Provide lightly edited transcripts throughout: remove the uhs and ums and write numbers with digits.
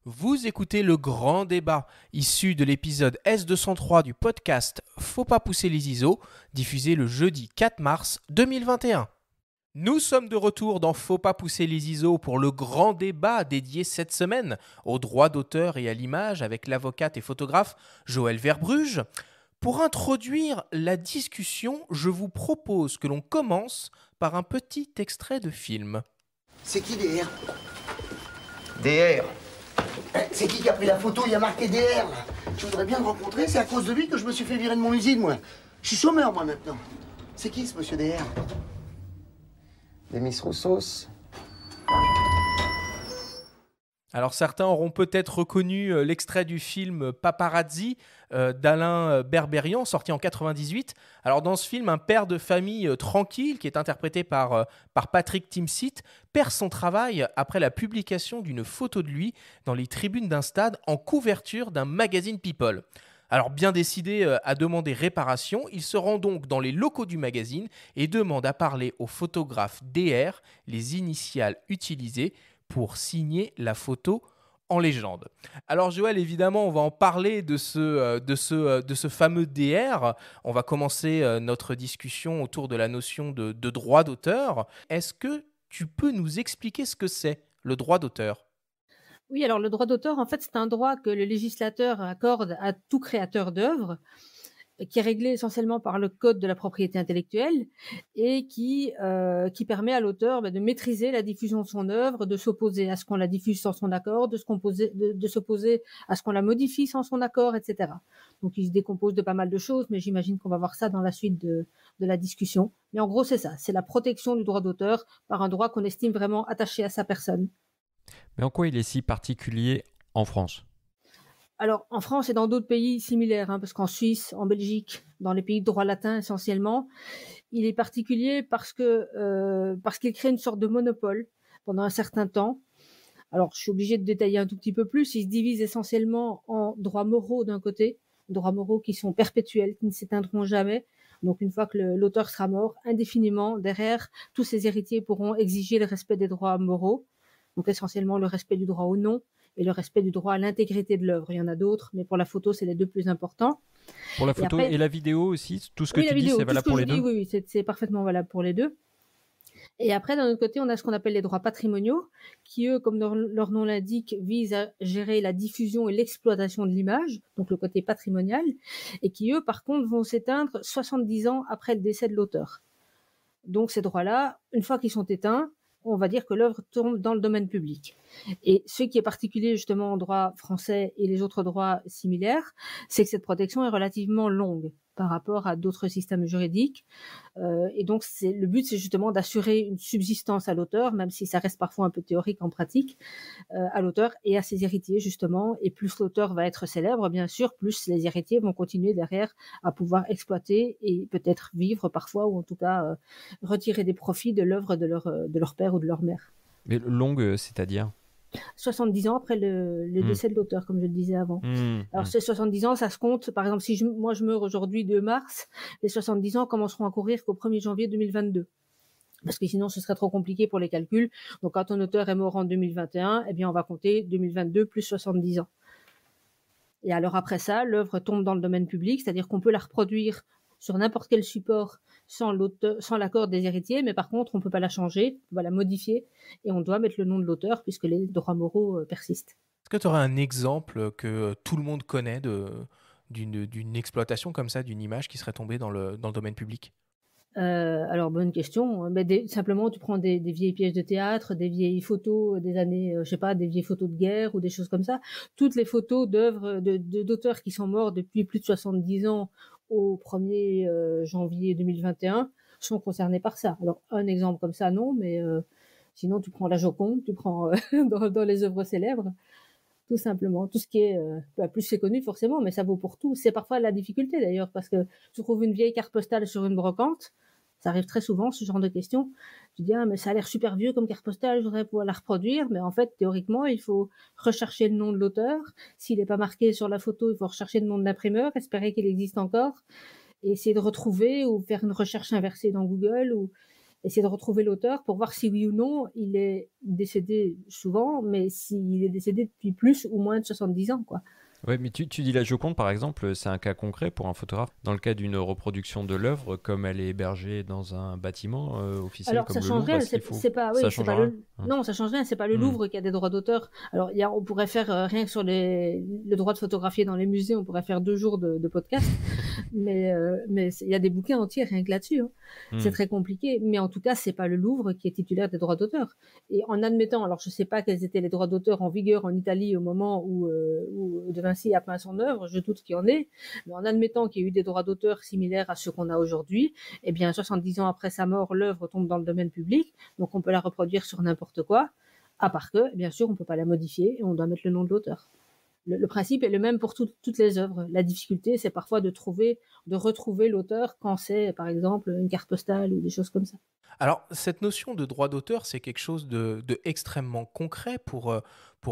Vous écoutez le grand débat, issu de l'épisode S203 du podcast Faut pas pousser les ISO, diffusé le jeudi 4 mars 2021. Nous sommes de retour dans Faut pas pousser les ISO pour le grand débat dédié cette semaine aux droits d'auteur et à l'image avec l'avocate et photographe Joëlle Verbruge. Pour introduire la discussion, je vous propose que l'on commence par un petit extrait de film. C'est qui DR? DR. C'est qui a pris la photo? Il y a marqué DR là. Je voudrais bien le rencontrer, c'est à cause de lui que je me suis fait virer de mon usine, moi. Je suis chômeur, moi, maintenant. C'est qui, ce monsieur DR? Demis Roussos. Alors certains auront peut-être reconnu l'extrait du film Paparazzi d'Alain Berberian, sorti en 98. Alors dans ce film, un père de famille tranquille, qui est interprété par Patrick Timsit, perd son travail après la publication d'une photo de lui dans les tribunes d'un stade en couverture d'un magazine People. Alors bien décidé à demander réparation, il se rend donc dans les locaux du magazine et demande à parler au photographe DR, les initiales utilisées pour signer la photo en légende. Alors Joëlle, évidemment, on va en parler de ce fameux DR. On va commencer notre discussion autour de la notion de droit d'auteur. Est-ce que tu peux nous expliquer ce que c'est, le droit d'auteur ? Oui, alors le droit d'auteur, en fait, c'est un droit que le législateur accorde à tout créateur d'œuvre, qui est réglé essentiellement par le code de la propriété intellectuelle et qui permet à l'auteur de maîtriser la diffusion de son œuvre, de s'opposer à ce qu'on la diffuse sans son accord, de s'opposer à ce qu'on la modifie sans son accord, etc. Donc il se décompose de pas mal de choses, mais j'imagine qu'on va voir ça dans la suite de la discussion. Mais en gros, c'est ça, c'est la protection du droit d'auteur par un droit qu'on estime vraiment attaché à sa personne. Mais en quoi il est si particulier en France ? Alors, en France et dans d'autres pays similaires, parce qu'en Suisse, en Belgique, dans les pays de droit latin essentiellement, il est particulier parce qu'il crée une sorte de monopole pendant un certain temps. Alors, je suis obligée de détailler un tout petit peu plus. Il se divise essentiellement en droits moraux d'un côté, droits moraux qui sont perpétuels, qui ne s'éteindront jamais. Donc, une fois que l'auteur sera mort, indéfiniment, derrière, tous ses héritiers pourront exiger le respect des droits moraux. Donc, essentiellement, le respect du droit au nom et le respect du droit à l'intégrité de l'œuvre. Il y en a d'autres, mais pour la photo, c'est les deux plus importants. Pour la photo et la vidéo aussi, tout ce que oui, tu dis, c'est valable pour les deux ? Oui, c'est parfaitement valable pour les deux. Et après, d'un autre côté, on a ce qu'on appelle les droits patrimoniaux, qui, eux, comme leur nom l'indique, visent à gérer la diffusion et l'exploitation de l'image, donc le côté patrimonial, et qui, eux, par contre, vont s'éteindre 70 ans après le décès de l'auteur. Donc ces droits-là, une fois qu'ils sont éteints, on va dire que l'œuvre tombe dans le domaine public. Et ce qui est particulier justement en droit français et les autres droits similaires, c'est que cette protection est relativement longue par rapport à d'autres systèmes juridiques. Et donc le but, c'est justement d'assurer une subsistance à l'auteur, même si ça reste parfois un peu théorique en pratique, à l'auteur et à ses héritiers justement. Et plus l'auteur va être célèbre, bien sûr, plus les héritiers vont continuer derrière à pouvoir exploiter et peut-être vivre parfois, ou en tout cas retirer des profits de l'œuvre de leur père ou de leur mère. Mais longue, c'est-à-dire ? 70 ans après le décès de l'auteur, comme je le disais avant. Alors ces 70 ans, ça se compte, par exemple, si moi je meurs aujourd'hui 2 mars, les 70 ans commenceront à courir qu'au 1er janvier 2022. Parce que sinon ce serait trop compliqué pour les calculs. Donc quand un auteur est mort en 2021, eh bien on va compter 2022 plus 70 ans. Et alors après ça, l'œuvre tombe dans le domaine public, c'est-à-dire qu'on peut la reproduire sur n'importe quel support sans l'accord des héritiers, mais par contre, on ne peut pas la changer, on va la modifier, et on doit mettre le nom de l'auteur puisque les droits moraux persistent. Est-ce que tu aurais un exemple que tout le monde connaît d'une exploitation comme ça, d'une image qui serait tombée dans le domaine public ? Alors, bonne question. Simplement, tu prends des vieilles pièces de théâtre, des vieilles photos des années, des vieilles photos de guerre ou des choses comme ça. Toutes les photos d'œuvres d'auteurs qui sont morts depuis plus de 70 ans au 1er janvier 2021 sont concernés par ça. Alors, un exemple comme ça, non, mais sinon, tu prends la Joconde, tu prends dans les œuvres célèbres, tout simplement. Tout ce qui est plus c'est connu forcément, mais ça vaut pour tout. C'est parfois la difficulté d'ailleurs, parce que tu trouves une vieille carte postale sur une brocante, ça arrive très souvent, ce genre de questions. Tu dis, mais ça a l'air super vieux comme carte postale, je voudrais pouvoir la reproduire. Mais en fait, théoriquement, il faut rechercher le nom de l'auteur. S'il n'est pas marqué sur la photo, il faut rechercher le nom de l'imprimeur, espérer qu'il existe encore, et essayer de retrouver ou faire une recherche inversée dans Google. essayer de retrouver l'auteur pour voir si oui ou non il est décédé souvent, mais s'il est décédé depuis plus ou moins de 70 ans, quoi. Ouais, mais tu dis la Joconde, par exemple, c'est un cas concret pour un photographe. Dans le cas d'une reproduction de l'œuvre, comme elle est hébergée dans un bâtiment officiel Alors comme ça le change Louvre, rien, est-ce qu'il faut... c'est pas, oui, Ça c'est change pas rien. non, ça change rien, c'est pas le Louvre qui a des droits d'auteur. Alors on pourrait faire rien que sur le droit de photographier dans les musées, on pourrait faire 2 jours de podcast, mais il y a des bouquins entiers rien que là-dessus, hein. C'est très compliqué, mais en tout cas c'est pas le Louvre qui est titulaire des droits d'auteur. Et en admettant, alors je sais pas quels étaient les droits d'auteur en vigueur en Italie au moment où De Vinci a peint son œuvre, je doute qu'il y en ait, mais en admettant qu'il y ait eu des droits d'auteur similaires à ceux qu'on a aujourd'hui, eh bien 70 ans après sa mort, l'œuvre tombe dans le domaine public, donc on peut la reproduire sur n'importe quoi, à part que, bien sûr, on ne peut pas la modifier et on doit mettre le nom de l'auteur. Le principe est le même pour toutes les œuvres. La difficulté, c'est parfois de retrouver l'auteur quand c'est, par exemple, une carte postale ou des choses comme ça. Alors, cette notion de droit d'auteur, c'est quelque chose de extrêmement concret pour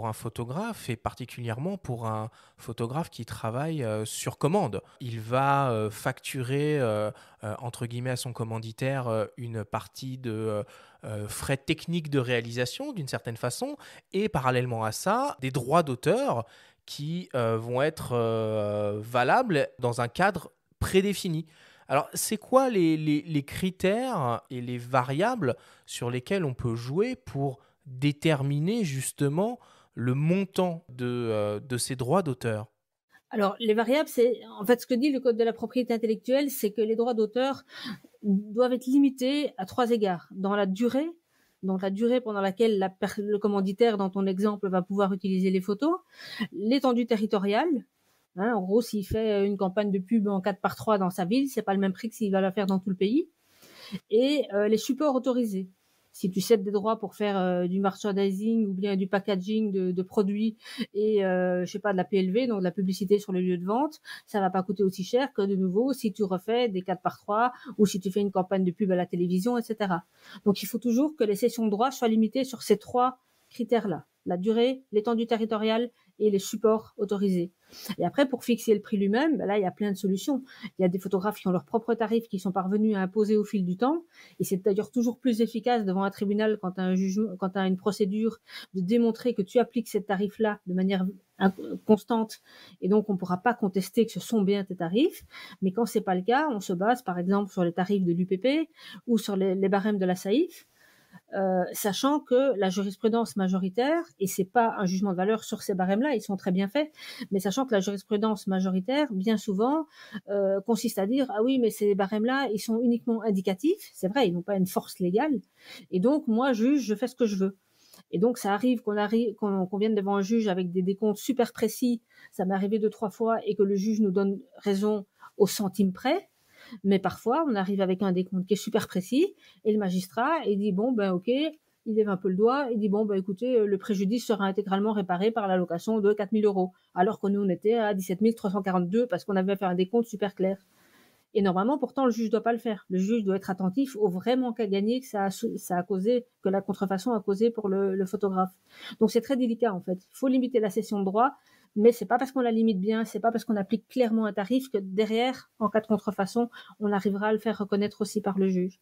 un photographe et particulièrement pour un photographe qui travaille sur commande. Il va facturer, entre guillemets, à son commanditaire une partie de frais techniques de réalisation, d'une certaine façon, et parallèlement à ça, des droits d'auteur qui vont être valables dans un cadre prédéfini. Alors, c'est quoi les critères et les variables sur lesquelles on peut jouer pour déterminer justement le montant de ces droits d'auteur? Alors, les variables, c'est en fait ce que dit le Code de la propriété intellectuelle, c'est que les droits d'auteur doivent être limités à 3 égards. Dans la durée, donc la durée pendant laquelle le commanditaire, dans ton exemple, va pouvoir utiliser les photos, l'étendue territoriale. Hein, en gros, s'il fait une campagne de pub en 4x3 dans sa ville, c'est pas le même prix que s'il va la faire dans tout le pays. Et les supports autorisés. Si tu cèdes des droits pour faire du merchandising ou bien du packaging de produits et je sais pas, de la PLV, donc de la publicité sur le lieu de vente, ça va pas coûter aussi cher que de nouveau si tu refais des 4x3 ou si tu fais une campagne de pub à la télévision, etc. Donc il faut toujours que les cessions de droits soient limitées sur ces 3 critères-là: la durée, l'étendue territoriale et les supports autorisés. Et après, pour fixer le prix lui-même, là, il y a plein de solutions. Il y a des photographes qui ont leurs propres tarifs qui sont parvenus à imposer au fil du temps. Et c'est d'ailleurs toujours plus efficace devant un tribunal quand tu as une procédure de démontrer que tu appliques ces tarifs-là de manière constante. Et donc, on ne pourra pas contester que ce sont bien tes tarifs. Mais quand c'est pas le cas, on se base par exemple sur les tarifs de l'UPP ou sur les barèmes de la SAIF. Sachant que la jurisprudence majoritaire, et c'est pas un jugement de valeur sur ces barèmes-là, ils sont très bien faits, mais sachant que la jurisprudence majoritaire, bien souvent, consiste à dire: ah oui, mais ces barèmes-là, ils sont uniquement indicatifs, c'est vrai, ils n'ont pas une force légale, et donc moi, juge, je fais ce que je veux. Et donc ça arrive qu'on vienne devant un juge avec des décomptes super précis, ça m'est arrivé 2-3 fois, et que le juge nous donne raison au centime près. Mais parfois, on arrive avec un décompte qui est super précis et le magistrat, il dit: bon, ben ok, il lève un peu le doigt, il dit: bon, ben écoutez, le préjudice sera intégralement réparé par l'allocation de 4 000 €, alors que nous, on était à 17 342 parce qu'on avait fait un décompte super clair. Et normalement, pourtant, le juge doit pas le faire. Le juge doit être attentif au vrai manque à gagner que ça a causé, que la contrefaçon a causé pour le photographe. Donc c'est très délicat, en fait. Il faut limiter la cession de droit, mais c'est pas parce qu'on la limite bien, c'est pas parce qu'on applique clairement un tarif que derrière, en cas de contrefaçon, on arrivera à le faire reconnaître aussi par le juge.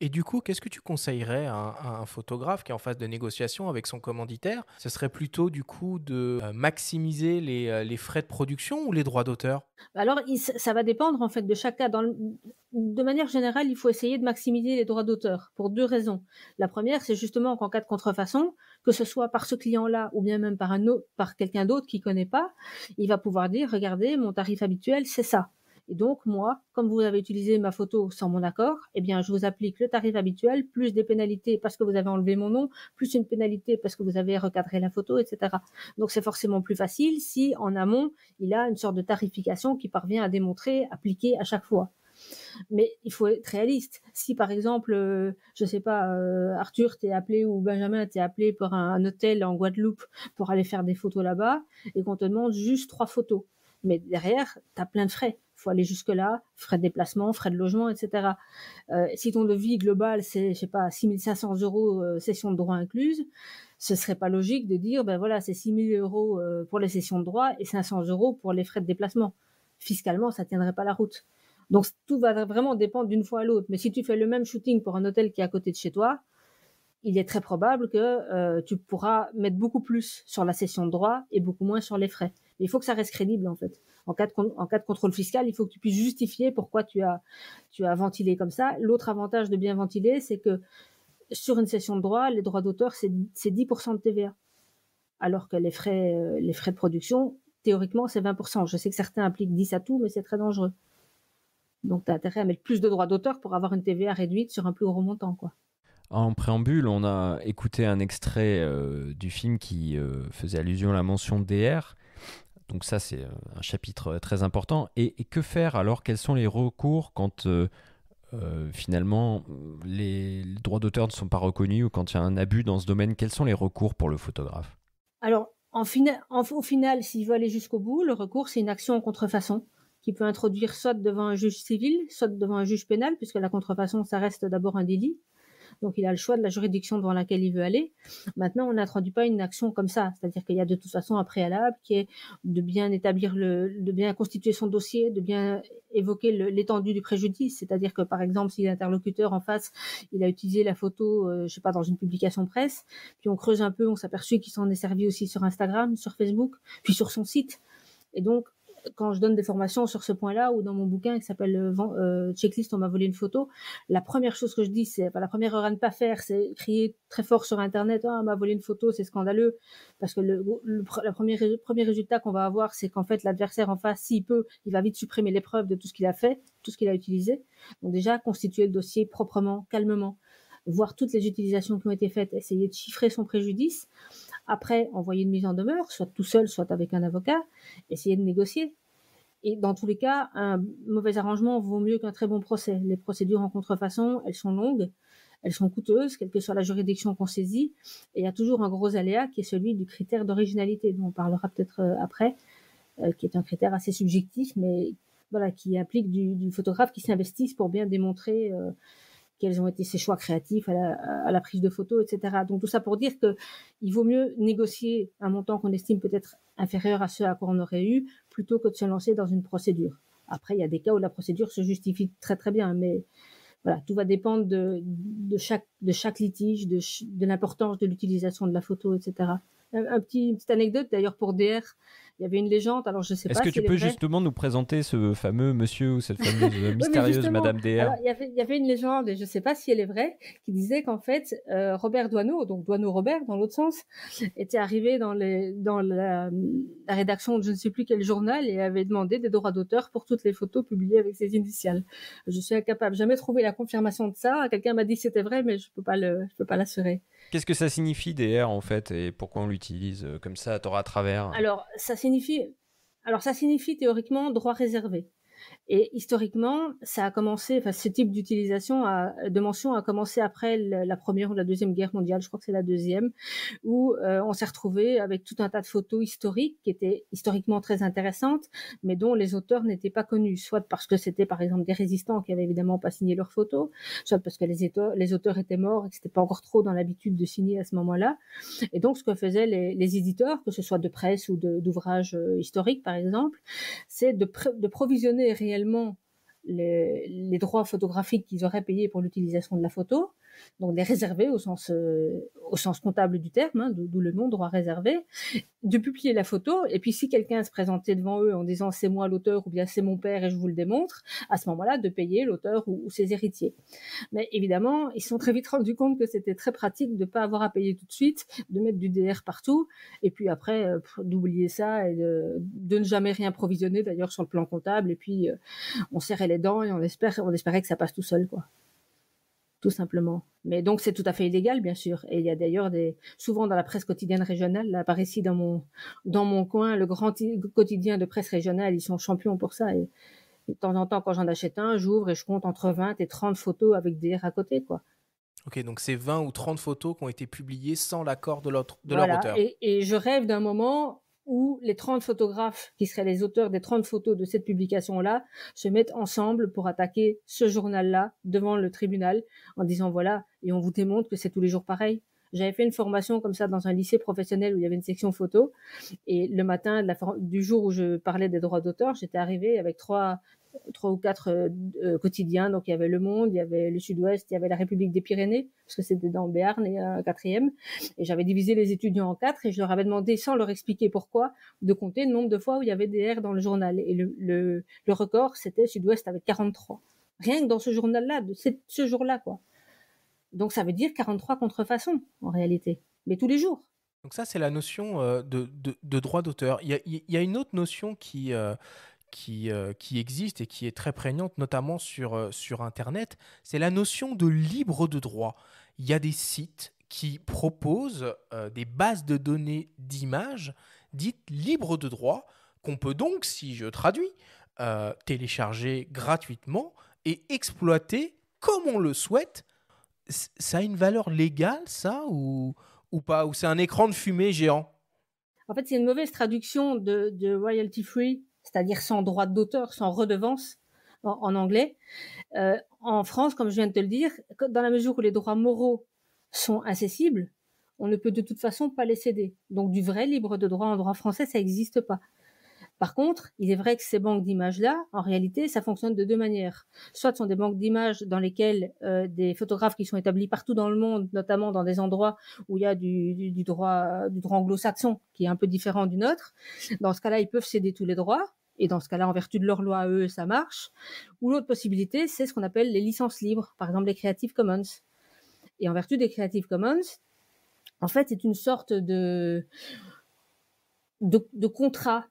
Et du coup, qu'est-ce que tu conseillerais à un photographe qui est en phase de négociation avec son commanditaire? Ce serait plutôt du coup de maximiser les frais de production ou les droits d'auteur? Alors, ça va dépendre en fait de chaque cas. De manière générale, il faut essayer de maximiser les droits d'auteur pour 2 raisons. La première, c'est justement qu'en cas de contrefaçon, que ce soit par ce client-là ou bien même par quelqu'un d'autre qui connaît pas, il va pouvoir dire: regardez, mon tarif habituel, c'est ça. Et donc, moi, comme vous avez utilisé ma photo sans mon accord, eh bien, je vous applique le tarif habituel, plus des pénalités parce que vous avez enlevé mon nom, plus une pénalité parce que vous avez recadré la photo, etc. Donc, c'est forcément plus facile si, en amont, il a une sorte de tarification qui parvient à démontrer, appliquer à chaque fois. Mais il faut être réaliste. Si, par exemple, je sais pas, Arthur t'es appelé ou Benjamin t'es appelé pour un hôtel en Guadeloupe pour aller faire des photos là-bas et qu'on te demande juste 3 photos. Mais derrière, t'as plein de frais. Faut aller jusque-là, frais de déplacement, frais de logement, etc. Si ton devis global, c'est, je sais pas, 6 500 € cession de droit incluse, ce serait pas logique de dire: ben voilà, c'est 6 000 € pour les cessions de droit et 500 € pour les frais de déplacement. Fiscalement, ça tiendrait pas la route. Donc tout va vraiment dépendre d'une fois à l'autre. Mais si tu fais le même shooting pour un hôtel qui est à côté de chez toi, il est très probable que tu pourras mettre beaucoup plus sur la cession de droit et beaucoup moins sur les frais. Mais il faut que ça reste crédible en fait. En cas de contrôle fiscal, il faut que tu puisses justifier pourquoi tu as ventilé comme ça. L'autre avantage de bien ventiler, c'est que sur une cession de droit, les droits d'auteur, c'est 10% de TVA. Alors que les frais de production, théoriquement, c'est 20%. Je sais que certains appliquent 10 à tout, mais c'est très dangereux. Donc, tu as intérêt à mettre plus de droits d'auteur pour avoir une TVA réduite sur un plus gros montant, quoi. En préambule, on a écouté un extrait du film qui faisait allusion à la mention DR. Donc ça, c'est un chapitre très important. Et que faire alors? Quels sont les recours quand finalement les droits d'auteur ne sont pas reconnus ou quand il y a un abus dans ce domaine? Quels sont les recours pour le photographe? Alors, au final, s'il veut aller jusqu'au bout, le recours, c'est une action en contrefaçon qui peut introduire soit devant un juge civil, soit devant un juge pénal, puisque la contrefaçon, ça reste d'abord un délit. Donc, il a le choix de la juridiction devant laquelle il veut aller. Maintenant, on n'introduit pas une action comme ça. C'est-à-dire qu'il y a de toute façon un préalable qui est de bien de bien constituer son dossier, de bien évoquer l'étendue du préjudice. C'est-à-dire que, par exemple, si l'interlocuteur en face, il a utilisé la photo, je sais pas, dans une publication presse, puis on creuse un peu, on s'aperçut qu'il s'en est servi aussi sur Instagram, sur Facebook, puis sur son site. Et donc, quand je donne des formations sur ce point-là, ou dans mon bouquin qui s'appelle Checklist, on m'a volé une photo, la première chose que je dis, la première erreur à ne pas faire, c'est crier très fort sur Internet, on m'a volé une photo, c'est scandaleux, parce que le premier résultat qu'on va avoir, c'est qu'en fait, l'adversaire en face, s'il peut, il va vite supprimer les preuves de tout ce qu'il a fait, tout ce qu'il a utilisé. Donc déjà, constituer le dossier proprement, calmement, voir toutes les utilisations qui ont été faites, essayer de chiffrer son préjudice. Après, envoyer une mise en demeure, soit tout seul, soit avec un avocat, essayer de négocier. Et dans tous les cas, un mauvais arrangement vaut mieux qu'un très bon procès. Les procédures en contrefaçon, elles sont longues, elles sont coûteuses, quelle que soit la juridiction qu'on saisit. Et il y a toujours un gros aléa qui est celui du critère d'originalité, dont on parlera peut-être après, qui est un critère assez subjectif, mais voilà, qui implique du photographe qui s'investisse pour bien démontrer quels ont été ses choix créatifs à la prise de photos, etc. Donc tout ça pour dire qu'il vaut mieux négocier un montant qu'on estime peut-être inférieur à ce à quoi on aurait eu, plutôt que de se lancer dans une procédure. Après, il y a des cas où la procédure se justifie très très bien, mais voilà, tout va dépendre de chaque litige, de l'importance de l'utilisation de la photo, etc. Une petite anecdote d'ailleurs pour DR, il y avait une légende, alors je sais pas Est-ce que si tu peux elle est vraie. justement nous présenter ce fameux monsieur ou cette fameuse mystérieuse Madame DR? Alors, il y avait une légende, et je sais pas si elle est vraie, qui disait qu'en fait, Robert Doisneau, donc Doisneau-Robert dans l'autre sens, était arrivé dans la rédaction de je ne sais plus quel journal et avait demandé des droits d'auteur pour toutes les photos publiées avec ses initiales. Je suis incapable, jamais trouvé la confirmation de ça. Quelqu'un m'a dit que c'était vrai, mais je peux pas l'assurer. Qu'est-ce que ça signifie DR en fait et pourquoi on l'utilise comme ça à tort à travers? Alors ça signifie théoriquement droit réservé. Et historiquement, ça a commencé, enfin, ce type de mention a commencé après la Première ou la Deuxième Guerre mondiale, je crois que c'est la deuxième, où on s'est retrouvé avec tout un tas de photos historiques qui étaient historiquement très intéressantes, mais dont les auteurs n'étaient pas connus, soit parce que c'était par exemple des résistants qui avaient évidemment pas signé leurs photos, soit parce que les auteurs étaient morts et que c'était pas encore trop dans l'habitude de signer à ce moment-là. Et donc, ce que faisaient les éditeurs, que ce soit de presse ou d'ouvrages historiques par exemple, c'est de provisionner réellement les droits photographiques qu'ils auraient payés pour l'utilisation de la photo, donc les réserver au sens comptable du terme, hein, d'où le nom droit réservé, de publier la photo, et puis si quelqu'un se présentait devant eux en disant c'est moi l'auteur ou bien c'est mon père et je vous le démontre, à ce moment-là de payer l'auteur ou ses héritiers. Mais évidemment, ils se sont très vite rendus compte que c'était très pratique de ne pas avoir à payer tout de suite, de mettre du DR partout, et puis après d'oublier ça et de ne jamais rien provisionner d'ailleurs sur le plan comptable, et puis on serrait les dents et on espérait que ça passe tout seul, quoi. Tout simplement. Mais donc c'est tout à fait illégal, bien sûr. Et il y a d'ailleurs souvent dans la presse quotidienne régionale, là par ici dans mon coin, le grand quotidien de presse régionale, ils sont champions pour ça. Et de temps en temps, quand j'en achète un, j'ouvre et je compte entre 20 et 30 photos avec des R à côté, quoi. Ok, donc c'est 20 ou 30 photos qui ont été publiées sans l'accord de leur auteur. Et je rêve d'un moment où les 30 photographes, qui seraient les auteurs des 30 photos de cette publication-là, se mettent ensemble pour attaquer ce journal-là devant le tribunal en disant voilà, et on vous démontre que c'est tous les jours pareil. J'avais fait une formation comme ça dans un lycée professionnel où il y avait une section photo, et le matin du jour où je parlais des droits d'auteur, j'étais arrivée avec trois ou quatre quotidiens. Donc il y avait Le Monde, il y avait le Sud-Ouest, il y avait la République des Pyrénées, parce que c'était dans le Béarn, et un quatrième. Et j'avais divisé les étudiants en 4 et je leur avais demandé, sans leur expliquer pourquoi, de compter le nombre de fois où il y avait des R dans le journal. Et le record, c'était Sud-Ouest avec 43. Rien que dans ce journal-là, ce jour-là, quoi. Donc ça veut dire 43 contrefaçons, en réalité, mais tous les jours. Donc ça, c'est la notion de droit d'auteur. Il y a une autre notion qui existe et qui est très prégnante, notamment sur Internet, c'est la notion de libre de droit. Il y a des sites qui proposent des bases de données d'images dites libres de droit, qu'on peut donc, si je traduis, télécharger gratuitement et exploiter comme on le souhaite. Ça a une valeur légale, ça, ou pas? Ou c'est un écran de fumée géant? En fait, c'est une mauvaise traduction de royalty free, c'est-à-dire sans droit d'auteur, sans redevance en anglais. En France, comme je viens de te le dire, dans la mesure où les droits moraux sont incessibles, on ne peut de toute façon pas les céder. Donc du vrai libre de droit en droit français, ça n'existe pas. Par contre, il est vrai que ces banques d'images-là, en réalité, ça fonctionne de deux manières. Soit ce sont des banques d'images dans lesquelles des photographes qui sont établis partout dans le monde, notamment dans des endroits où il y a du droit anglo-saxon qui est un peu différent du nôtre. Dans ce cas-là, ils peuvent céder tous les droits. Et dans ce cas-là, en vertu de leur loi à eux, ça marche. Ou l'autre possibilité, c'est ce qu'on appelle les licences libres, par exemple les Creative Commons. Et en vertu des Creative Commons, en fait, c'est une sorte de contrat.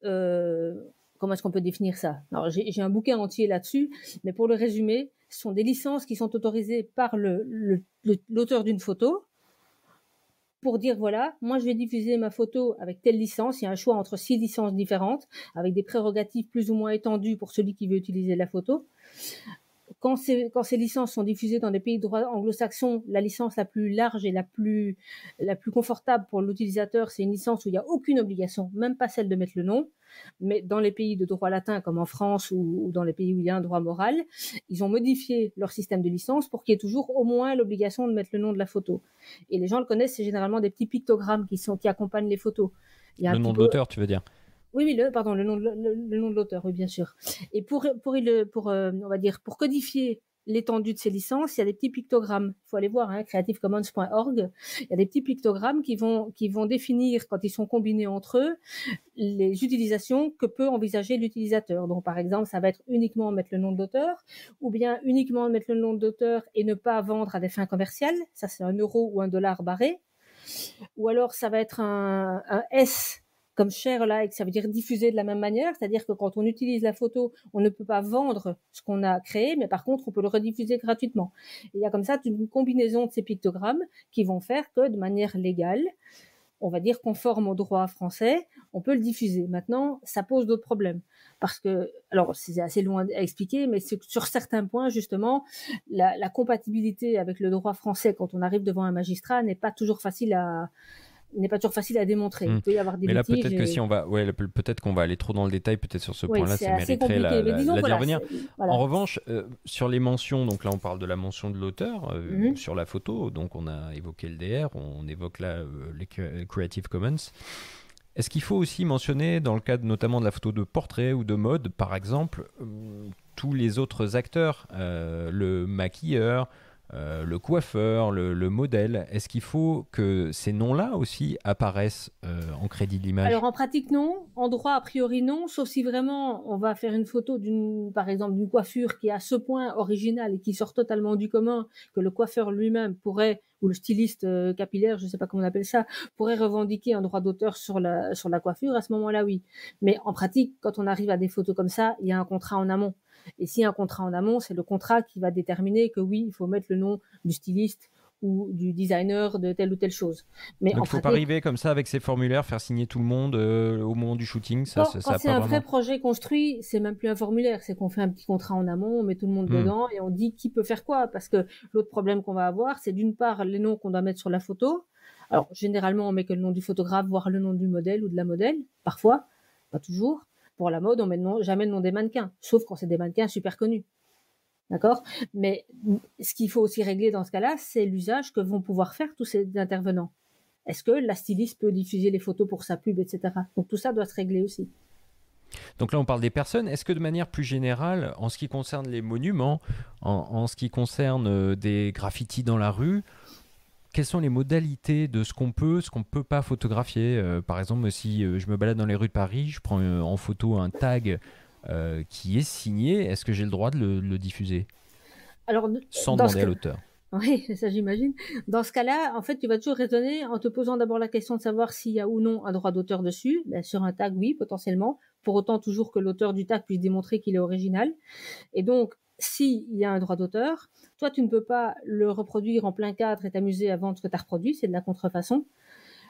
Comment est-ce qu'on peut définir ça? Alors, j'ai un bouquin entier là-dessus, mais pour le résumer, ce sont des licences qui sont autorisées par l'auteur d'une photo pour dire, voilà, moi je vais diffuser ma photo avec telle licence. Il y a un choix entre 6 licences différentes, avec des prérogatives plus ou moins étendues pour celui qui veut utiliser la photo. Quand ces licences sont diffusées dans des pays de droit anglo-saxon, la licence la plus large et la plus confortable pour l'utilisateur, c'est une licence où il n'y a aucune obligation, même pas celle de mettre le nom. Mais dans les pays de droit latin, comme en France ou dans les pays où il y a un droit moral, ils ont modifié leur système de licence pour qu'il y ait toujours au moins l'obligation de mettre le nom de la photo. Et les gens le connaissent, c'est généralement des petits pictogrammes qui accompagnent les photos. Le nom de l'auteur, tu veux dire? Oui, le nom de l'auteur, oui, bien sûr. Et pour codifier l'étendue de ces licences, il y a des petits pictogrammes. Il faut aller voir, creativecommons.org. Il y a des petits pictogrammes qui vont définir, quand ils sont combinés entre eux, les utilisations que peut envisager l'utilisateur. Donc, par exemple, ça va être uniquement mettre le nom de l'auteur, ou bien uniquement mettre le nom de l'auteur et ne pas vendre à des fins commerciales. Ça, c'est $1 ou $1 barré. Ou alors, ça va être un S comme share alike, ça veut dire diffuser de la même manière, c'est-à-dire que quand on utilise la photo, on ne peut pas vendre ce qu'on a créé, mais par contre, on peut le rediffuser gratuitement. Et il y a comme ça une combinaison de ces pictogrammes qui vont faire que, de manière légale, on va dire conforme au droit français, on peut le diffuser. Maintenant, ça pose d'autres problèmes. Parce que, alors c'est assez loin à expliquer, mais sur certains points, justement, la compatibilité avec le droit français quand on arrive devant un magistrat n'est pas toujours facile à démontrer. Il peut y avoir des mais là, litiges. Peut-être que si on va, peut-être qu'on va aller trop dans le détail, peut-être sur ce point-là, ça mériterait voilà, revenir. Voilà. En revanche, sur les mentions, donc là, on parle de la mention de l'auteur sur la photo. Donc, on a évoqué le DR, on évoque là les Creative Commons. Est-ce qu'il faut aussi mentionner, dans le cadre notamment de la photo de portrait ou de mode, par exemple, tous les autres acteurs, le maquilleur, le coiffeur, le modèle? Est-ce qu'il faut que ces noms-là aussi apparaissent en crédit de l'image? Alors en pratique non, en droit a priori non, sauf si vraiment on va faire une photo par exemple d'une coiffure qui est à ce point originale et qui sort totalement du commun que le coiffeur lui-même pourrait, ou le styliste capillaire, je ne sais pas comment on appelle ça, pourrait revendiquer un droit d'auteur sur la coiffure. À ce moment-là, oui. Mais en pratique, quand on arrive à des photos comme ça, il y a un contrat en amont. Et s'il y a un contrat en amont, c'est le contrat qui va déterminer que oui, il faut mettre le nom du styliste ou du designer de telle ou telle chose. Mais donc il ne faut pas arriver comme ça avec ces formulaires, faire signer tout le monde au moment du shooting. Quand c'est un vrai projet construit, c'est même plus un formulaire, c'est qu'on fait un petit contrat en amont, on met tout le monde dedans et on dit qui peut faire quoi. Parce que l'autre problème qu'on va avoir, c'est d'une part les noms qu'on doit mettre sur la photo. Alors généralement, on met que le nom du photographe, voire le nom du modèle ou de la modèle, parfois, pas toujours. Pour la mode, on met jamais le nom des mannequins, sauf quand c'est des mannequins super connus. D'accord? Mais ce qu'il faut aussi régler dans ce cas-là, c'est l'usage que vont pouvoir faire tous ces intervenants. Est-ce que la styliste peut diffuser les photos pour sa pub, etc. Donc tout ça doit se régler aussi. Donc là, on parle des personnes. Est-ce que de manière plus générale, en ce qui concerne les monuments, en ce qui concerne des graffitis dans la rue, quelles sont les modalités de ce qu'on peut pas photographier par exemple, si je me balade dans les rues de Paris, je prends en photo un tag qui est signé, est-ce que j'ai le droit de le diffuser Alors, sans dans demander ce à cas- l'auteur? Oui, ça j'imagine. Dans ce cas-là, en fait, tu vas toujours raisonner en te posant d'abord la question de savoir s'il y a ou non un droit d'auteur dessus. Ben, sur un tag, oui, potentiellement. Pour autant, toujours que l'auteur du tag puisse démontrer qu'il est original. Et donc, s'il y a un droit d'auteur, toi, tu ne peux pas le reproduire en plein cadre et t'amuser à vendre ce que tu as reproduit. C'est de la contrefaçon.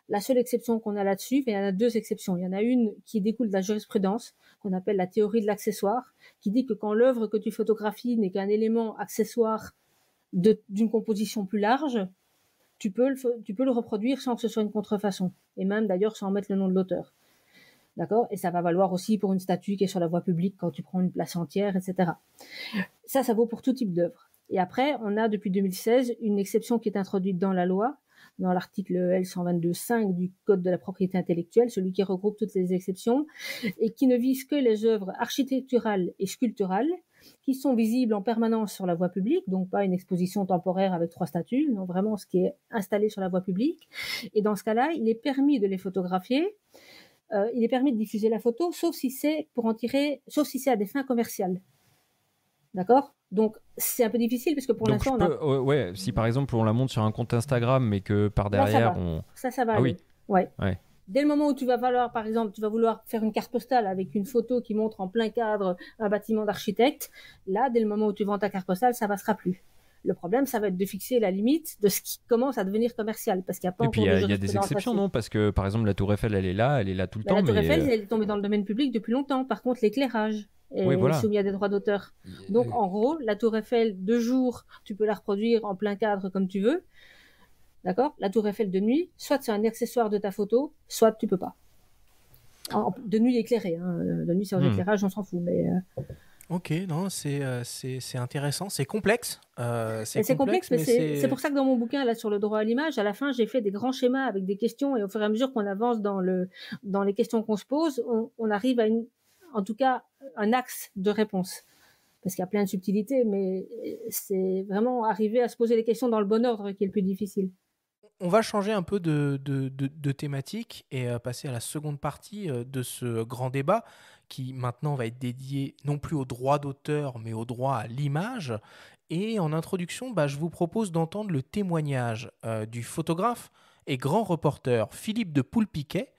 La seule exception qu'on a là-dessus, il y en a deux exceptions. Il y en a une qui découle de la jurisprudence, qu'on appelle la théorie de l'accessoire, qui dit que quand l'œuvre que tu photographies n'est qu'un élément accessoire d'une composition plus large, tu peux le reproduire sans que ce soit une contrefaçon, et même d'ailleurs sans mettre le nom de l'auteur. D'accord ? Et ça va valoir aussi pour une statue qui est sur la voie publique quand tu prends une place entière, etc. Ça vaut pour tout type d'œuvre. Et après, on a depuis 2016 une exception qui est introduite dans la loi, dans l'article L122.5 du Code de la propriété intellectuelle, celui qui regroupe toutes les exceptions, et qui ne vise que les œuvres architecturales et sculpturales, qui sont visibles en permanence sur la voie publique, donc pas une exposition temporaire avec 3 statues, non, vraiment ce qui est installé sur la voie publique. Et dans ce cas-là, il est permis de les photographier, il est permis de diffuser la photo, sauf si c'est à des fins commerciales. D'accord ? Donc, c'est un peu difficile parce que pour l'instant, si par exemple on la monte sur un compte Instagram, mais que par derrière ça va Ah aller. oui. Ouais. Dès le moment où tu vas vouloir faire une carte postale avec une photo qui montre en plein cadre un bâtiment d'architecte, là, dès le moment où tu vends ta carte postale, ça passera plus. Le problème, ça va être de fixer la limite de ce qui commence à devenir commercial, parce qu'il n'y a pas Et puis encore il y a des exceptions, non? Parce que par exemple la Tour Eiffel, elle est là tout le temps. La Tour Eiffel, elle est tombée dans le domaine public depuis longtemps. Par contre, l'éclairage est soumis à des droits d'auteur. Donc, en gros, la Tour Eiffel de jour, tu peux la reproduire en plein cadre comme tu veux. D'accord ? La Tour Eiffel de nuit, soit c'est un accessoire de ta photo, soit tu peux pas. De nuit éclairée, hein. De nuit sur l'éclairage, on s'en fout, mais. Ok, non, c'est intéressant, c'est complexe. C'est complexe, mais c'est pour ça que dans mon bouquin là sur le droit à l'image, à la fin, j'ai fait des grands schémas avec des questions, et au fur et à mesure qu'on avance dans les questions qu'on se pose, on arrive à en tout cas un axe de réponse. Parce qu'il y a plein de subtilités, mais c'est vraiment arriver à se poser les questions dans le bon ordre qui est le plus difficile. On va changer un peu de thématique et passer à la seconde partie de ce grand débat qui maintenant va être dédié non plus au droit d'auteur mais au droit à l'image. Et en introduction, je vous propose d'entendre le témoignage du photographe et grand reporter Philippe de Poulpiquet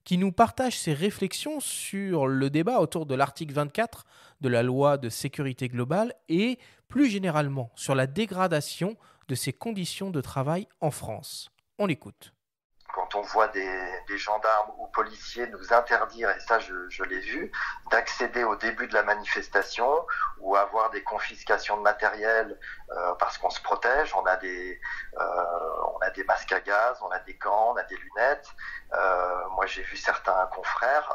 qui nous partage ses réflexions sur le débat autour de l'article 24 de la loi de sécurité globale et plus généralement sur la dégradation de ces conditions de travail en France. On l'écoute. Quand on voit des gendarmes ou policiers nous interdire, et ça je l'ai vu, d'accéder au début de la manifestation ou avoir des confiscations de matériel parce qu'on se protège, on a des masques à gaz, on a des gants, on a des lunettes. Moi j'ai vu certains confrères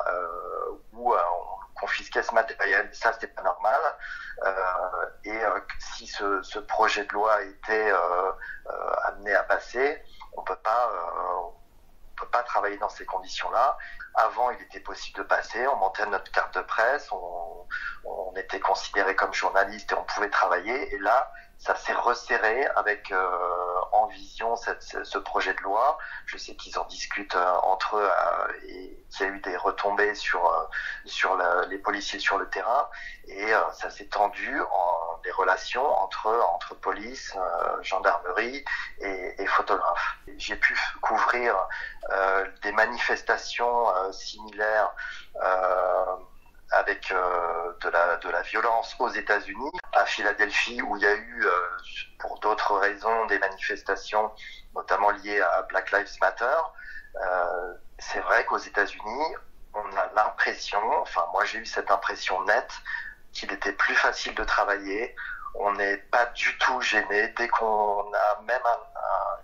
où on confisquait ce matériel, ça c'était pas normal. Si ce projet de loi était amené à passer, on peut pas travailler dans ces conditions-là. Avant, il était possible de passer, on montait notre carte de presse, on était considéré comme journaliste et on pouvait travailler. Et là, ça s'est resserré avec en vision ce projet de loi. Je sais qu'ils en discutent entre eux et qu'il y a eu des retombées sur les policiers sur le terrain. Et ça s'est tendu en des relations entre police, gendarmerie et photographes. J'ai pu couvrir des manifestations similaires avec de la violence aux États-Unis, à Philadelphie où il y a eu, pour d'autres raisons, des manifestations notamment liées à Black Lives Matter. C'est vrai qu'aux États-Unis, on a l'impression, enfin moi j'ai eu cette impression nette, qu'il était plus facile de travailler. On n'est pas du tout gêné. Dès qu'on a même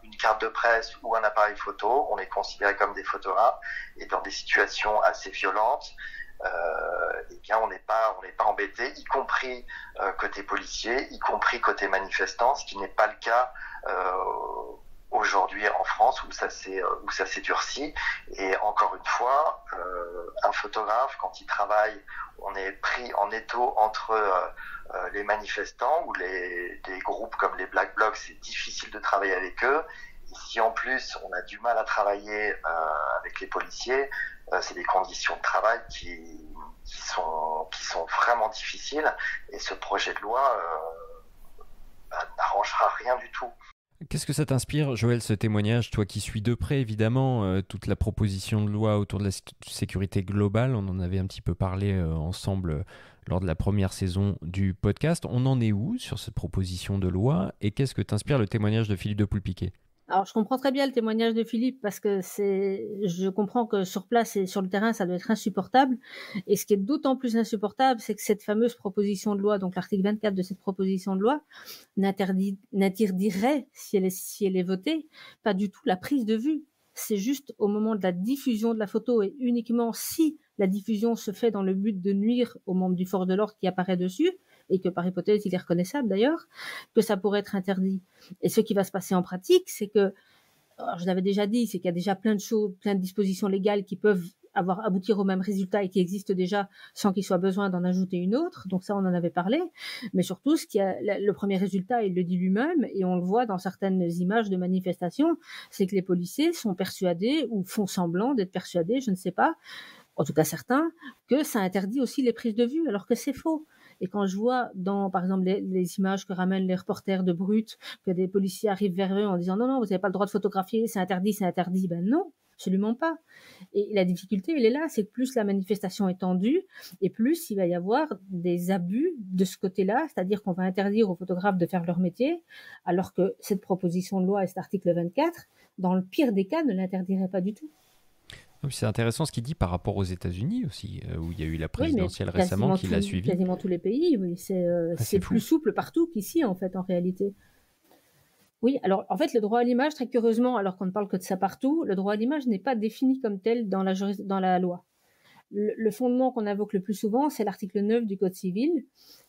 une carte de presse ou un appareil photo, on est considéré comme des photographes. Et dans des situations assez violentes, eh bien on n'est pas embêté, y compris côté policier, y compris côté manifestant, ce qui n'est pas le cas aujourd'hui en France où ça s'est durci. Et encore une fois, un photographe, quand il travaille, on est pris en étau entre les manifestants ou des groupes comme les Black Blocs, c'est difficile de travailler avec eux. Et si en plus on a du mal à travailler avec les policiers, c'est des conditions de travail qui sont vraiment difficiles. Et ce projet de loi n'arrangera rien du tout. Qu'est-ce que ça t'inspire, Joël, ce témoignage, toi qui suis de près évidemment toute la proposition de loi autour de la sécurité globale? On en avait un petit peu parlé ensemble lors de la première saison du podcast. On en est où sur cette proposition de loi et qu'est-ce que t'inspire le témoignage de Philippe de Poulpiquet? Alors, je comprends très bien le témoignage de Philippe parce que je comprends que sur place et sur le terrain, ça doit être insupportable. Et ce qui est d'autant plus insupportable, c'est que cette fameuse proposition de loi, donc l'article 24 de cette proposition de loi, n'interdirait, si elle est votée, pas du tout la prise de vue. C'est juste au moment de la diffusion de la photo et uniquement si la diffusion se fait dans le but de nuire aux membres du force de l'ordre qui apparaît dessus, et que par hypothèse il est reconnaissable d'ailleurs, que ça pourrait être interdit. Et ce qui va se passer en pratique, c'est que, alors je l'avais déjà dit, c'est qu'il y a déjà plein de choses, plein de dispositions légales qui peuvent aboutir au même résultat et qui existent déjà sans qu'il soit besoin d'en ajouter une autre. Donc ça, on en avait parlé. Mais surtout, le premier résultat, il le dit lui-même, et on le voit dans certaines images de manifestations, c'est que les policiers sont persuadés, ou font semblant d'être persuadés, je ne sais pas, en tout cas certains, que ça interdit aussi les prises de vue, alors que c'est faux. Et quand je vois par exemple, les images que ramènent les reporters de Brut, que des policiers arrivent vers eux en disant non, vous n'avez pas le droit de photographier, c'est interdit, ben non, absolument pas. Et la difficulté, elle est là, c'est que plus la manifestation est tendue, et plus il va y avoir des abus de ce côté-là, c'est-à-dire qu'on va interdire aux photographes de faire leur métier, alors que cette proposition de loi et cet article 24, dans le pire des cas, ne l'interdirait pas du tout. C'est intéressant ce qu'il dit par rapport aux États-Unis aussi, où il y a eu la présidentielle récemment qui l'a suivi. Quasiment tous les pays, oui. C'est plus souple partout qu'ici, en fait, en réalité. Oui, alors en fait, le droit à l'image, très curieusement, alors qu'on ne parle que de ça partout, le droit à l'image n'est pas défini comme tel dans la loi. Le fondement qu'on invoque le plus souvent, c'est l'article 9 du Code civil,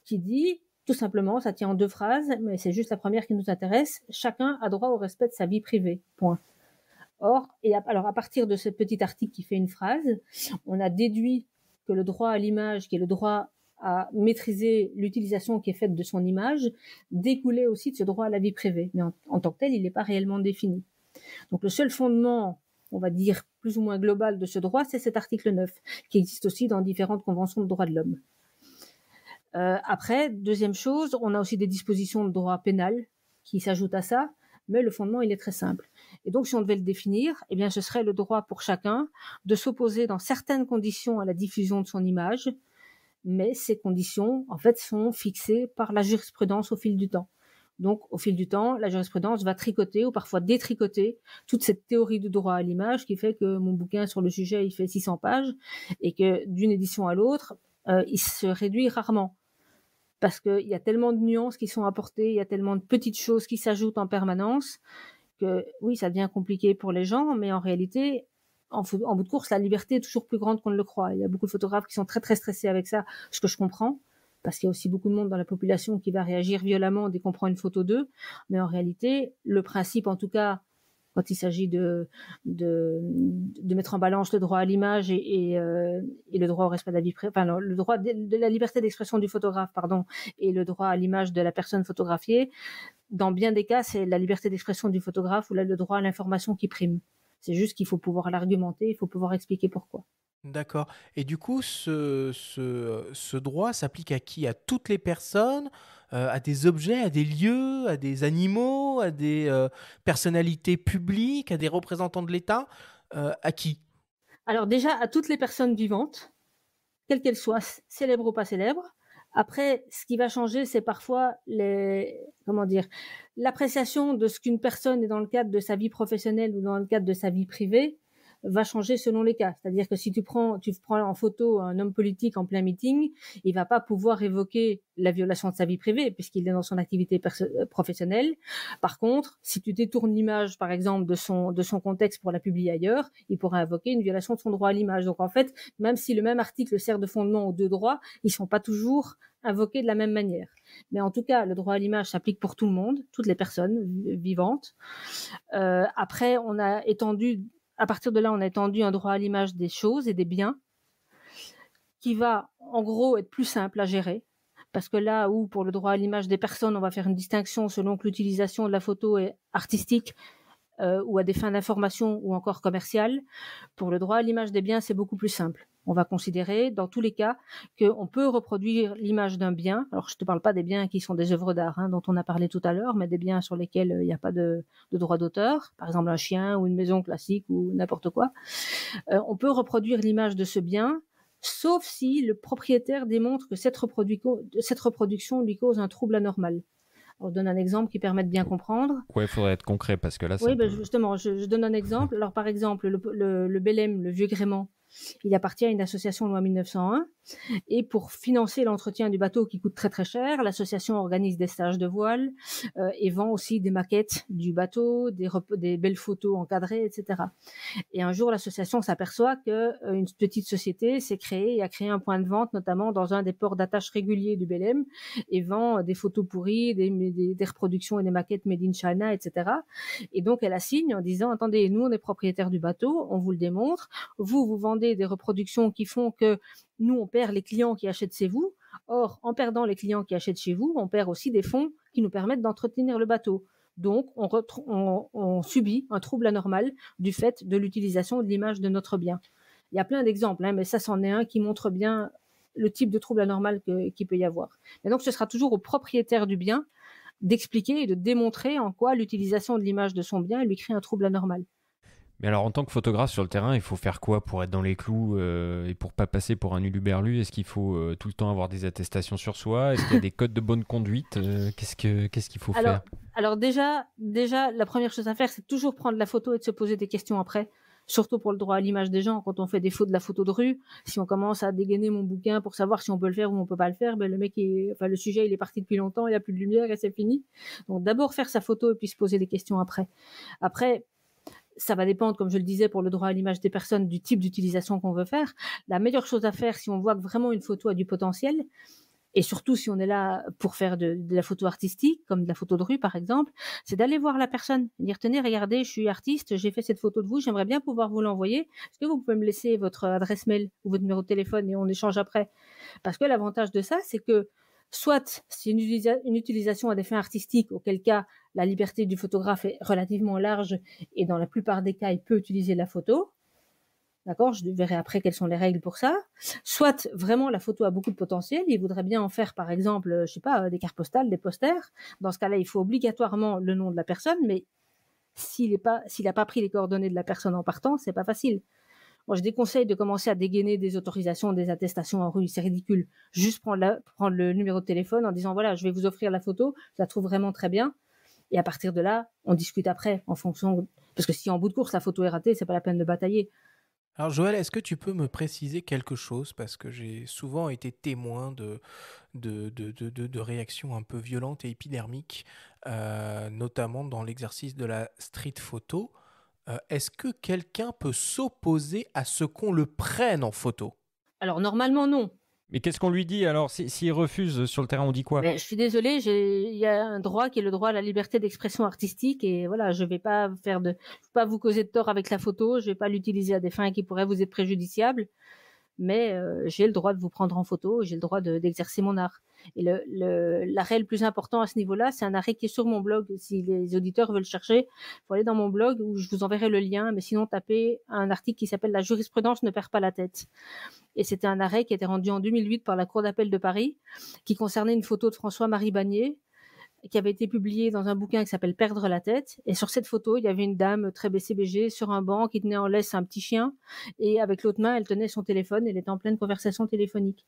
qui dit, tout simplement, ça tient en 2 phrases, mais c'est juste la première qui nous intéresse, chacun a droit au respect de sa vie privée, point. Or, alors à partir de ce petit article qui fait une phrase, on a déduit que le droit à l'image, qui est le droit à maîtriser l'utilisation qui est faite de son image, découlait aussi de ce droit à la vie privée. Mais en tant que tel, il n'est pas réellement défini. Donc le seul fondement, on va dire plus ou moins global de ce droit, c'est cet article 9, qui existe aussi dans différentes conventions de droits de l'homme. Après, deuxième chose, on a aussi des dispositions de droit pénal qui s'ajoutent à ça, mais le fondement, il est très simple. Et donc, si on devait le définir, eh bien, ce serait le droit pour chacun de s'opposer dans certaines conditions à la diffusion de son image, mais ces conditions, en fait, sont fixées par la jurisprudence au fil du temps. Donc, au fil du temps, la jurisprudence va tricoter ou parfois détricoter toute cette théorie du droit à l'image qui fait que mon bouquin sur le sujet, il fait 600 pages et que d'une édition à l'autre, il se réduit rarement. Parce qu'il y a tellement de nuances qui sont apportées, il y a tellement de petites choses qui s'ajoutent en permanence que oui, ça devient compliqué pour les gens, mais en réalité, en bout de course, la liberté est toujours plus grande qu'on ne le croit. Il y a beaucoup de photographes qui sont très très stressés avec ça, ce que je comprends, parce qu'il y a aussi beaucoup de monde dans la population qui va réagir violemment dès qu'on prend une photo d'eux, mais en réalité, le principe en tout cas, quand il s'agit de mettre en balance le droit à l'image et le droit au respect de la vie privée, enfin le droit de la liberté d'expression du photographe, et le droit à l'image de la personne photographiée, dans bien des cas, c'est la liberté d'expression du photographe ou le droit à l'information qui prime. C'est juste qu'il faut pouvoir l'argumenter, il faut pouvoir expliquer pourquoi. D'accord. Et du coup, ce droit s'applique à qui? À toutes les personnes, à des objets, à des lieux, à des animaux, à des personnalités publiques, à des représentants de l'État? À qui? Alors déjà, à toutes les personnes vivantes, quelles qu'elles soient, célèbres ou pas célèbres. Après, ce qui va changer, c'est parfois l'appréciation de ce qu'une personne est dans le cadre de sa vie professionnelle ou dans le cadre de sa vie privée va changer selon les cas. C'est-à-dire que si tu prends en photo un homme politique en plein meeting, il va pas pouvoir évoquer la violation de sa vie privée puisqu'il est dans son activité professionnelle. Par contre, si tu détournes l'image, par exemple, de son contexte pour la publier ailleurs, il pourra invoquer une violation de son droit à l'image. Donc en fait, même si le même article sert de fondement aux deux droits, ils sont pas toujours invoqué de la même manière. Mais en tout cas, le droit à l'image s'applique pour tout le monde, toutes les personnes vivantes. Après, à partir de là, on a étendu un droit à l'image des choses et des biens qui va, en gros, être plus simple à gérer. Parce que là où, pour le droit à l'image des personnes, on va faire une distinction selon que l'utilisation de la photo est artistique ou à des fins d'information ou encore commerciales, pour le droit à l'image des biens, c'est beaucoup plus simple. On va considérer, dans tous les cas, qu'on peut reproduire l'image d'un bien. Alors, je ne te parle pas des biens qui sont des œuvres d'art, dont on a parlé tout à l'heure, mais des biens sur lesquels il n'y a pas de droit d'auteur, par exemple un chien ou une maison classique ou n'importe quoi. On peut reproduire l'image de ce bien, sauf si le propriétaire démontre que cette reproduction lui cause un trouble anormal. Alors, je donne un exemple qui permet de bien comprendre. Ouais, il faudrait être concret parce que là, oui, justement, je donne un exemple. Alors, par exemple, le Bélem, le vieux gréement, il appartient à une association loi 1901. Et pour financer l'entretien du bateau qui coûte très très cher, l'association organise des stages de voile et vend aussi des maquettes du bateau, des belles photos encadrées, etc. Et un jour, l'association s'aperçoit qu'une petite société s'est créée et a créé un point de vente, notamment dans un des ports d'attache réguliers du Bélem, et vend des photos pourries, des reproductions et des maquettes made in China, etc. Et donc, elle assigne en disant, attendez, nous, on est propriétaires du bateau, on vous le démontre, vous vendez des reproductions qui font que nous, on perd les clients qui achètent chez vous. Or, en perdant les clients qui achètent chez vous, on perd aussi des fonds qui nous permettent d'entretenir le bateau. Donc, on subit un trouble anormal du fait de l'utilisation de l'image de notre bien. Il y a plein d'exemples, mais ça, c'en est un qui montre bien le type de trouble anormal qu'il peut y avoir. Mais donc, ce sera toujours au propriétaire du bien d'expliquer et de démontrer en quoi l'utilisation de l'image de son bien lui crée un trouble anormal. Mais alors, en tant que photographe sur le terrain, il faut faire quoi pour être dans les clous et pour pas passer pour un uluberlu? Est-ce qu'il faut tout le temps avoir des attestations sur soi? Est-ce qu'il y a des codes de bonne conduite? Qu'est-ce qu'il faut faire? Alors déjà, la première chose à faire, c'est toujours prendre la photo et de se poser des questions après. Surtout pour le droit à l'image des gens, quand on fait de la photo de rue, si on commence à dégainer mon bouquin pour savoir si on peut le faire ou on peut pas le faire, le sujet il est parti depuis longtemps, il n'y a plus de lumière et c'est fini. Donc d'abord faire sa photo et puis se poser des questions après. Après, ça va dépendre, comme je le disais, pour le droit à l'image des personnes, du type d'utilisation qu'on veut faire. La meilleure chose à faire, si on voit que vraiment une photo a du potentiel, et surtout si on est là pour faire de la photo artistique, comme de la photo de rue par exemple, c'est d'aller voir la personne, dire tenez, regardez, je suis artiste, j'ai fait cette photo de vous, j'aimerais bien pouvoir vous l'envoyer. Est-ce que vous pouvez me laisser votre adresse mail ou votre numéro de téléphone et on échange après? Parce que l'avantage de ça, c'est que soit c'est une utilisation à des fins artistiques, auquel cas la liberté du photographe est relativement large et dans la plupart des cas, il peut utiliser la photo. D'accord, je verrai après quelles sont les règles pour ça. Soit vraiment la photo a beaucoup de potentiel, il voudrait bien en faire par exemple, je sais pas, des cartes postales, des posters. Dans ce cas-là, il faut obligatoirement le nom de la personne, mais s'il n'a pas pris les coordonnées de la personne en partant, c'est pas facile. Moi, je déconseille de commencer à dégainer des autorisations, des attestations en rue, c'est ridicule. Juste prendre le numéro de téléphone en disant voilà, je vais vous offrir la photo, je la trouve vraiment très bien. Et à partir de là, on discute après en fonction. Parce que si en bout de course la photo est ratée, c'est pas la peine de batailler. Alors Joël, est-ce que tu peux me préciser quelque chose? Parce que j'ai souvent été témoin de réactions un peu violentes et épidermiques, notamment dans l'exercice de la street photo. Est-ce que quelqu'un peut s'opposer à ce qu'on le prenne en photo? Alors normalement non. Mais qu'est-ce qu'on lui dit alors? S'il refuse sur le terrain, on dit quoi? Je suis désolée, il y a un droit qui est le droit à la liberté d'expression artistique et voilà, je vais pas vous causer de tort avec la photo, je vais pas l'utiliser à des fins qui pourraient vous être préjudiciables, mais j'ai le droit de vous prendre en photo, j'ai le droit d'exercer mon art. Et l'arrêt le plus important à ce niveau-là, c'est un arrêt qui est sur mon blog. Si les auditeurs veulent chercher, il faut aller dans mon blog où je vous enverrai le lien, mais sinon tapez un article qui s'appelle « La jurisprudence ne perd pas la tête ». Et c'était un arrêt qui a été rendu en 2008 par la Cour d'appel de Paris, qui concernait une photo de François-Marie Bagné, qui avait été publiée dans un bouquin qui s'appelle Perdre la tête. Et sur cette photo, il y avait une dame très BCBG sur un banc qui tenait en laisse un petit chien. Et avec l'autre main, elle tenait son téléphone. Elle était en pleine conversation téléphonique.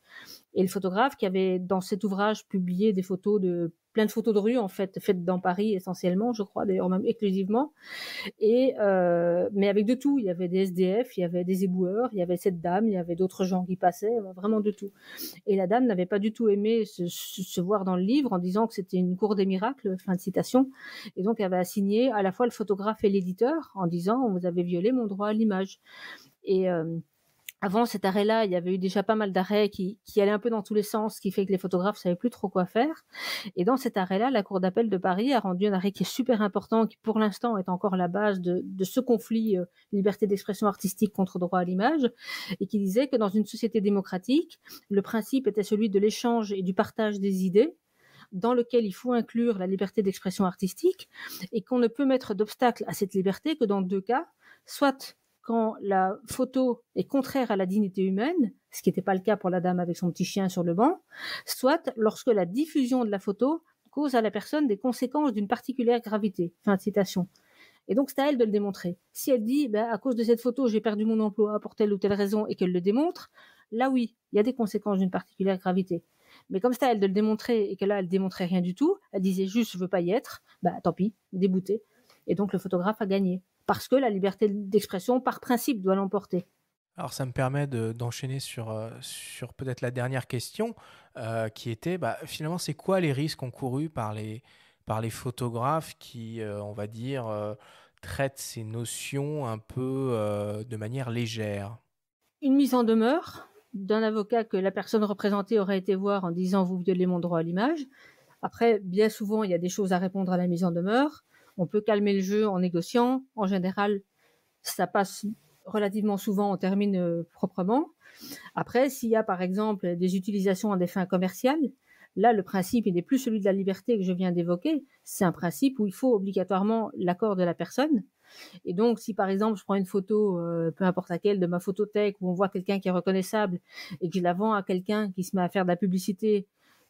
Et le photographe qui avait dans cet ouvrage publié des photos plein de photos de rue, en fait, faites dans Paris essentiellement, je crois, d'ailleurs même exclusivement. Mais avec de tout. Il y avait des SDF, il y avait des éboueurs, il y avait cette dame, il y avait d'autres gens qui passaient, vraiment de tout. Et la dame n'avait pas du tout aimé se voir dans le livre en disant que c'était une cour des miracles, fin de citation. Et donc, elle avait assigné à la fois le photographe et l'éditeur en disant « vous avez violé mon droit à l'image ». Et Avant cet arrêt-là, il y avait eu déjà pas mal d'arrêts qui allaient un peu dans tous les sens, ce qui fait que les photographes ne savaient plus trop quoi faire. Et dans cet arrêt-là, la Cour d'appel de Paris a rendu un arrêt qui est super important, qui pour l'instant est encore la base de ce conflit liberté d'expression artistique contre droit à l'image, et qui disait que dans une société démocratique, le principe était celui de l'échange et du partage des idées, dans lequel il faut inclure la liberté d'expression artistique, et qu'on ne peut mettre d'obstacle à cette liberté que dans 2 cas, soit quand la photo est contraire à la dignité humaine, ce qui n'était pas le cas pour la dame avec son petit chien sur le banc, soit lorsque la diffusion de la photo cause à la personne des conséquences d'une particulière gravité. Fin de citation. Et donc, c'est à elle de le démontrer. Si elle dit, à cause de cette photo, j'ai perdu mon emploi pour telle ou telle raison, et qu'elle le démontre, là oui, il y a des conséquences d'une particulière gravité. Mais comme c'est à elle de le démontrer, et que là, elle démontrait rien du tout, elle disait juste, je veux pas y être, tant pis, déboutée. Et donc, le photographe a gagné. Parce que la liberté d'expression, par principe, doit l'emporter. Alors ça me permet d'enchaîner sur peut-être la dernière question, qui était, finalement, c'est quoi les risques encourus par les photographes qui, on va dire, traitent ces notions un peu de manière légère? Une mise en demeure d'un avocat que la personne représentée aurait été voir en disant « vous violez mon droit à l'image ». Après, bien souvent, il y a des choses à répondre à la mise en demeure. On peut calmer le jeu en négociant. En général, ça passe relativement souvent, on termine proprement. Après, s'il y a par exemple des utilisations à des fins commerciales, là, le principe, il n'est plus celui de la liberté que je viens d'évoquer. C'est un principe où il faut obligatoirement l'accord de la personne. Et donc, si par exemple, je prends une photo, peu importe laquelle, de ma photothèque, où on voit quelqu'un qui est reconnaissable et que je la vends à quelqu'un qui se met à faire de la publicité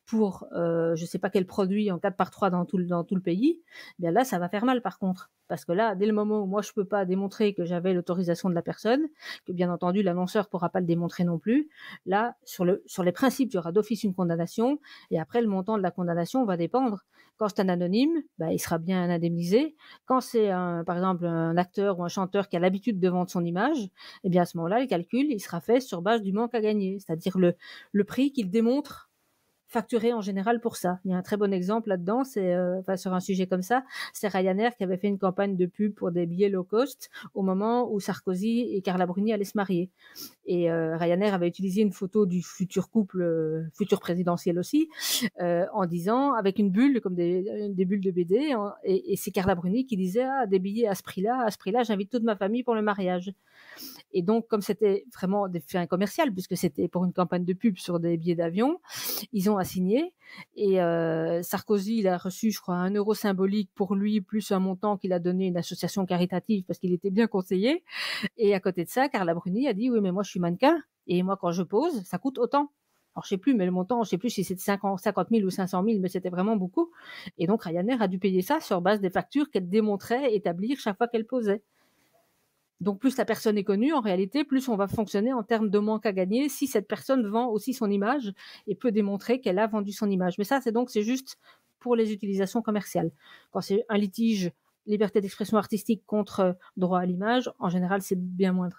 pour je ne sais pas quel produit en 4x3 dans tout le pays, bien là, ça va faire mal par contre. Parce que là, dès le moment où moi, je ne peux pas démontrer que j'avais l'autorisation de la personne, que bien entendu, l'annonceur ne pourra pas le démontrer non plus, là, sur les principes, il y aura d'office une condamnation, et après, le montant de la condamnation va dépendre. Quand c'est un anonyme, il sera bien indemnisé. Quand c'est, par exemple, un acteur ou un chanteur qui a l'habitude de vendre son image, eh bien à ce moment-là, le calcul, il sera fait sur base du manque à gagner, c'est-à-dire le prix qu'il démontre facturé en général pour ça. Il y a un très bon exemple là-dedans, c'est sur un sujet comme ça, c'est Ryanair qui avait fait une campagne de pub pour des billets low cost au moment où Sarkozy et Carla Bruni allaient se marier. Et Ryanair avait utilisé une photo du futur couple, futur présidentiel aussi, en disant, avec une bulle, comme des bulles de BD, et c'est Carla Bruni qui disait des billets à ce prix-là, j'invite toute ma famille pour le mariage. Et donc, comme c'était vraiment des fins commerciales, puisque c'était pour une campagne de pub sur des billets d'avion, ils ont assigné. Et Sarkozy, il a reçu, je crois, 1 euro symbolique pour lui, plus un montant qu'il a donné à une association caritative parce qu'il était bien conseillé. Et à côté de ça, Carla Bruni a dit, oui, mais moi, je suis mannequin. Et moi, quand je pose, ça coûte autant. Alors, je sais plus, mais le montant, je sais plus si c'était 50 000 ou 500 000, mais c'était vraiment beaucoup. Et donc, Ryanair a dû payer ça sur base des factures qu'elle démontrait établir chaque fois qu'elle posait. Donc, plus la personne est connue, en réalité, plus on va fonctionner en termes de manque à gagner si cette personne vend aussi son image et peut démontrer qu'elle a vendu son image. Mais ça, c'est juste pour les utilisations commerciales. Quand c'est un litige, liberté d'expression artistique contre droit à l'image, en général, c'est bien moindre.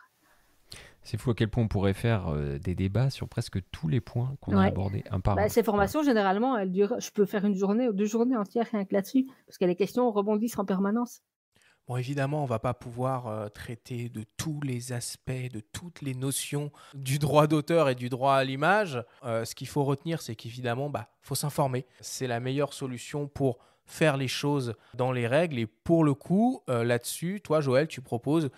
C'est fou à quel point on pourrait faire des débats sur presque tous les points qu'on a abordés un par un. Ces formations, généralement, elles durent, je peux faire 1 journée ou 2 journées entières rien que là-dessus, parce que les questions rebondissent en permanence. Bon, évidemment, on ne va pas pouvoir traiter de tous les aspects, de toutes les notions du droit d'auteur et du droit à l'image. Ce qu'il faut retenir, c'est qu'évidemment, faut s'informer. C'est la meilleure solution pour faire les choses dans les règles. Et pour le coup, là-dessus, toi, Joël, tu proposes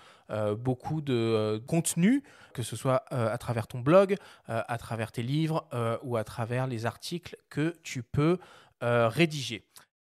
beaucoup de contenu, que ce soit à travers ton blog, à travers tes livres ou à travers les articles que tu peux rédiger.